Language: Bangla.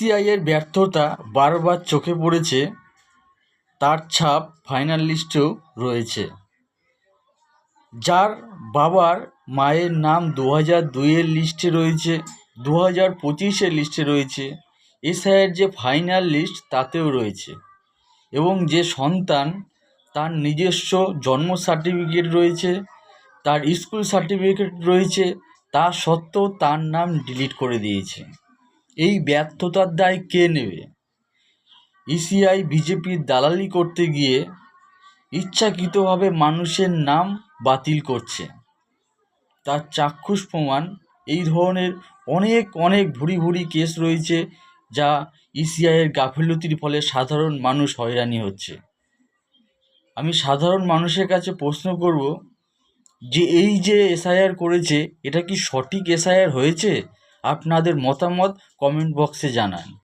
ইসিআইয়ের ব্যর্থতা বারবার চোখে পড়েছে, তার ছাপ ফাইনাল লিস্টেও রয়েছে। যার বাবার মায়ের নাম 2002-এর লিস্টে রয়েছে, 2025-এর লিস্টে রয়েছে, এসআইয়ের যে ফাইনাল লিস্ট তাতেও রয়েছে, এবং যে সন্তান তার নিজস্ব জন্ম সার্টিফিকেট রয়েছে, তার স্কুল সার্টিফিকেট রয়েছে, তা সত্ত্বেও তার নাম ডিলিট করে দিয়েছে। এই ব্যর্থতার দায় কে নেবে? ইসিআই বিজেপির দালালি করতে গিয়ে ইচ্ছাকৃতভাবে মানুষের নাম বাতিল করছে। তার চাক্ষুষ প্রমাণ এই ধরনের অনেক ভুরি ভুরি কেস রয়েছে, যা ইসিআইয়ের গাফিলতির ফলে সাধারণ মানুষ হয়রানি হচ্ছে। আমি সাধারণ মানুষের কাছে প্রশ্ন করব যে এই যে এসআইআর করেছে, এটা কি সঠিক এসআইআর হয়েছে? আপনাদের মতামত কমেন্ট বক্সে জানান।